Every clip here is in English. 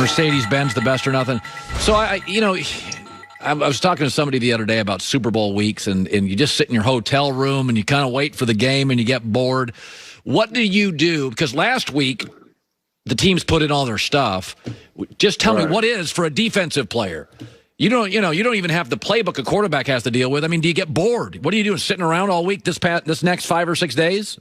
Mercedes-Benz, the best or nothing. So, I was talking to somebody the other day about Super Bowl weeks, and you just sit in your hotel room and you kind of wait for the game and you get bored. What do you do? Because last week, the teams put in all their stuff. Just tell me what is for a defensive player. You don't even have the playbook a quarterback has to deal with. I mean, do you get bored? What are you doing, sitting around all week this next 5 or 6 days?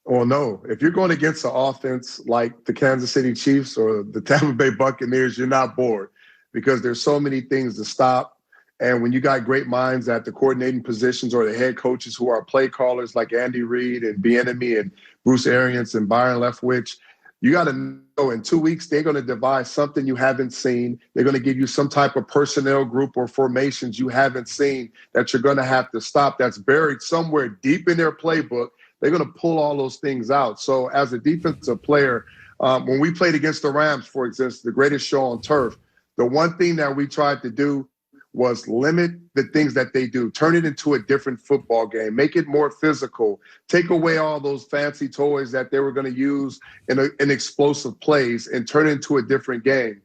Well, no. If you're going against an offense like the Kansas City Chiefs or the Tampa Bay Buccaneers, you're not bored because there's so many things to stop. And when you got great minds at the coordinating positions or the head coaches who are play callers like Andy Reid and Bieniemy and Bruce Arians and Byron Leftwich, you got to know in 2 weeks they're going to devise something you haven't seen. They're going to give you some type of personnel group or formations you haven't seen that you're going to have to stop. That's buried somewhere deep in their playbook. They're going to pull all those things out. So as a defensive player, when we played against the Rams, for instance, the greatest show on turf, the one thing that we tried to do was limit the things that they do, turn it into a different football game, make it more physical, take away all those fancy toys that they were going to use in explosive plays and turn it into a different game.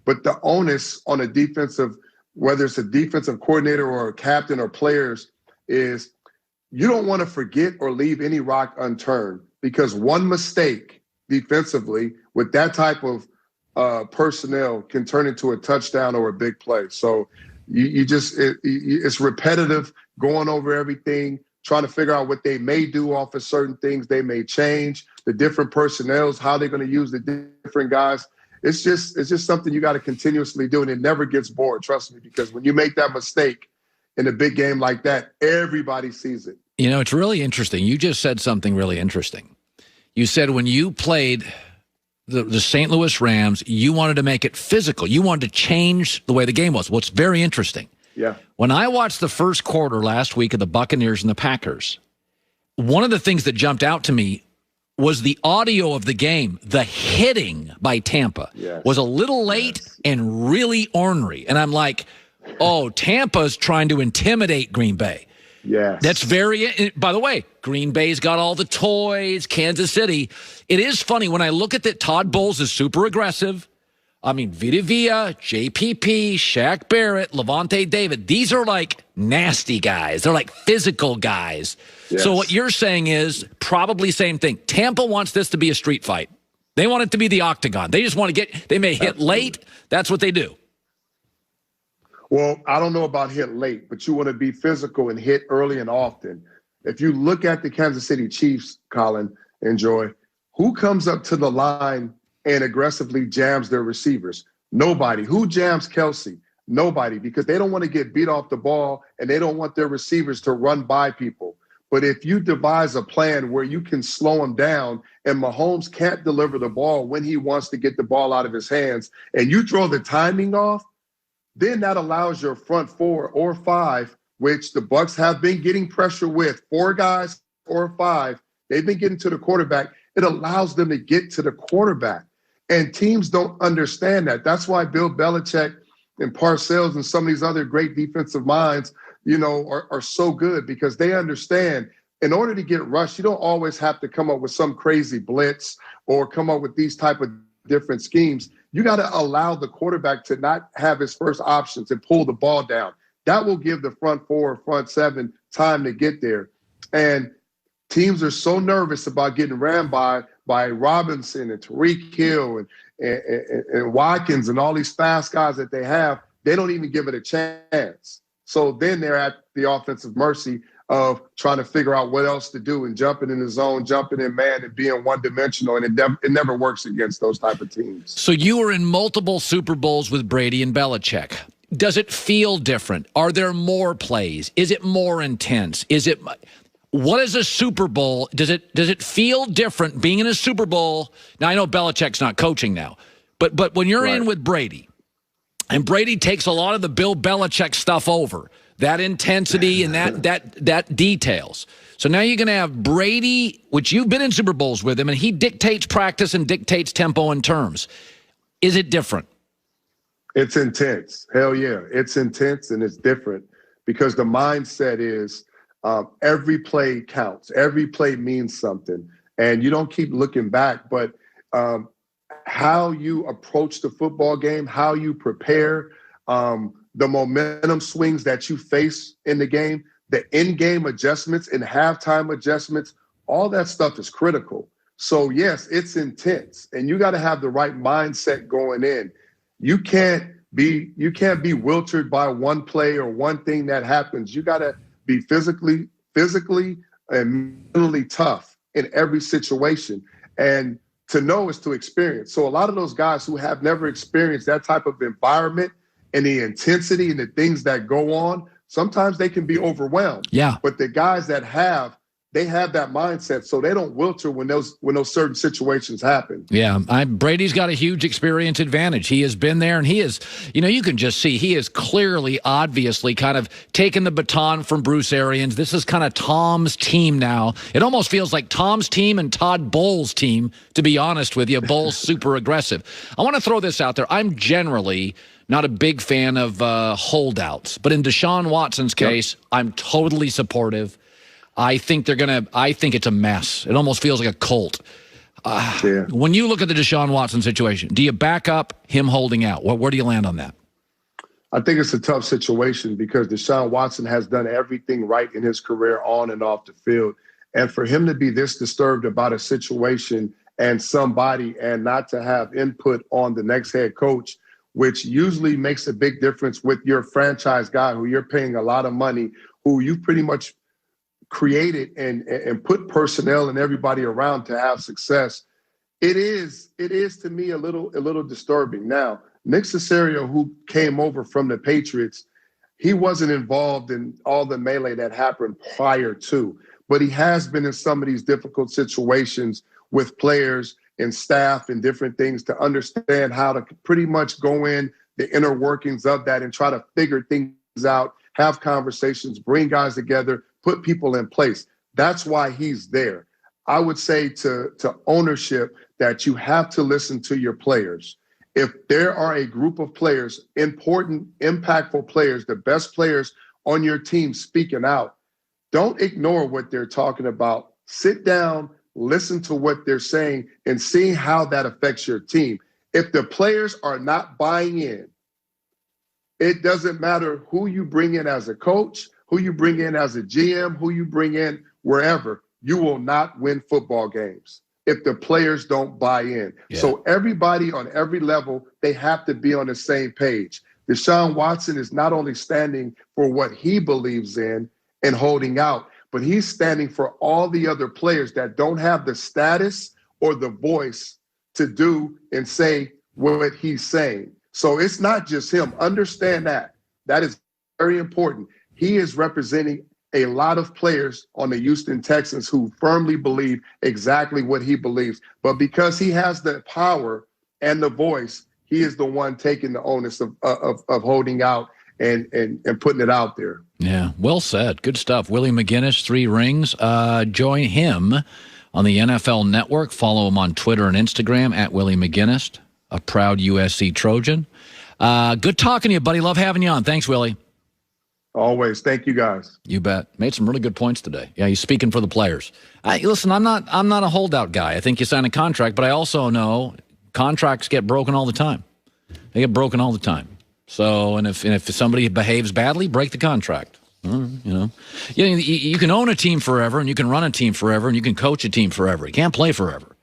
But the onus on a defensive, whether it's a defensive coordinator or a captain or players, is you don't want to forget or leave any rock unturned, because one mistake defensively with that type of personnel can turn into a touchdown or a big play. So it's repetitive, going over everything, trying to figure out what they may do off of certain things. They may change the different personnels, how they're going to use the different guys. It's just something you got to continuously do, and it never gets bored, trust me, because when you make that mistake in a big game like that, everybody sees it. You know, it's really interesting. You just said something really interesting. You said when you played the St. Louis Rams, you wanted to make it physical. You wanted to change the way the game was. Well, it's very interesting. Yeah. When I watched the first quarter last week of the Buccaneers and the Packers, one of the things that jumped out to me was the audio of the game. The hitting by Tampa was a little late and really ornery. And I'm like, oh, Tampa's trying to intimidate Green Bay. Yes. That's very, by the way, Green Bay's got all the toys, Kansas City. It is funny when I look at that, Todd Bowles is super aggressive. I mean, Vita Vea, JPP, Shaq Barrett, Levante David. These are like nasty guys. They're like physical guys. Yes. So what you're saying is probably same thing. Tampa wants this to be a street fight. They want it to be the octagon. They just want to they may hit late. That's what they do. Well, I don't know about hit late, but you want to be physical and hit early and often. If you look at the Kansas City Chiefs, Colin and Joy, who comes up to the line and aggressively jams their receivers? Nobody. Who jams Kelsey? Nobody, because they don't want to get beat off the ball and they don't want their receivers to run by people. But if you devise a plan where you can slow them down and Mahomes can't deliver the ball when he wants to get the ball out of his hands, and you throw the timing off, then that allows your front 4 or 5, which the Bucs have been getting pressure with, 4 guys or 5, they've been getting to the quarterback. It allows them to get to the quarterback. And teams don't understand that. That's why Bill Belichick and Parcells and some of these other great defensive minds, are so good, because they understand in order to get rushed, you don't always have to come up with some crazy blitz or come up with these type of different schemes. You got to allow the quarterback to not have his first options and pull the ball down. That will give the front 4 or front 7 time to get there. And teams are so nervous about getting ran by Robinson and Tyreek Hill and Watkins and all these fast guys that they have, they don't even give it a chance. So then they're at the offensive mercy of trying to figure out what else to do and jumping in the zone, jumping in man, and being one-dimensional, and it never works against those type of teams. So you were in multiple Super Bowls with Brady and Belichick. Does it feel different? Are there more plays? Is it more intense? What is a Super Bowl? Does it feel different being in a Super Bowl? Now, I know Belichick's not coaching now, but when you're in with Brady, and Brady takes a lot of the Bill Belichick stuff over, that intensity and that details. So now you're going to have Brady, which you've been in Super Bowls with him, and he dictates practice and dictates tempo and terms. Is it different? It's intense. Hell yeah. It's intense and it's different because the mindset is every play counts. Every play means something. And you don't keep looking back, but how you approach the football game, how you prepare, the momentum swings that you face in the game, the in-game adjustments and halftime adjustments, all that stuff is critical. So yes, it's intense, and you got to have the right mindset going in. You can't be wilted by one play or one thing that happens. You got to be physically and mentally tough in every situation. And to know is to experience. So a lot of those guys who have never experienced that type of environment and the intensity and the things that go on, sometimes they can be overwhelmed. Yeah. But the guys that they have that mindset, so they don't wilter when those certain situations happen. Yeah, Brady's got a huge experience advantage. He has been there, and he is, you can just see he is clearly, obviously, kind of taken the baton from Bruce Arians. This is kind of Tom's team now. It almost feels like Tom's team and Todd Bowles' team, to be honest with you. Bowles super aggressive. I want to throw this out there. I'm generally not a big fan of holdouts, but in Deshaun Watson's case, I'm totally supportive. I think it's a mess. It almost feels like a cult. When you look at the Deshaun Watson situation, do you back up him holding out? Where do you land on that? I think it's a tough situation because Deshaun Watson has done everything right in his career on and off the field. And for him to be this disturbed about a situation and somebody and not to have input on the next head coach, which usually makes a big difference with your franchise guy who you're paying a lot of money, who you pretty much created and put personnel and everybody around to have success. It is to me a little disturbing. Now, Nick Caserio, who came over from the Patriots, he wasn't involved in all the melee that happened prior to, but he has been in some of these difficult situations with players and staff and different things to understand how to pretty much go in the inner workings of that and try to figure things out, have conversations, bring guys together, put people in place. That's why he's there. I would say to ownership that you have to listen to your players. If there are a group of players, important, impactful players, the best players on your team speaking out, don't ignore what they're talking about. Sit down, listen to what they're saying, and see how that affects your team. If the players are not buying in, it doesn't matter who you bring in as a coach, who you bring in as a GM, who you bring in wherever, you will not win football games if the players don't buy in. Yeah. So everybody on every level, they have to be on the same page. Deshaun Watson is not only standing for what he believes in and holding out, but he's standing for all the other players that don't have the status or the voice to do and say what he's saying. So it's not just him. Understand that. That is very important. He is representing a lot of players on the Houston Texans who firmly believe exactly what he believes. But because he has the power and the voice, he is the one taking the onus of holding out and putting it out there. Yeah, well said. Good stuff. Willie McGinest, 3 rings. Join him on the NFL Network. Follow him on Twitter and Instagram at Willie McGinest, a proud USC Trojan. Good talking to you, buddy. Love having you on. Thanks, Willie. Always. Thank you, guys. You bet. Made some really good points today. Yeah, he's speaking for the players. Listen, I'm not a holdout guy. I think you sign a contract, but I also know contracts get broken all the time. They get broken all the time. So, and if somebody behaves badly, break the contract. You can own a team forever, and you can run a team forever, and you can coach a team forever. You can't play forever.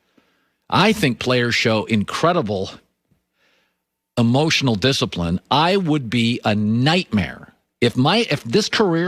I think players show incredible emotional discipline. I would be a nightmare if this career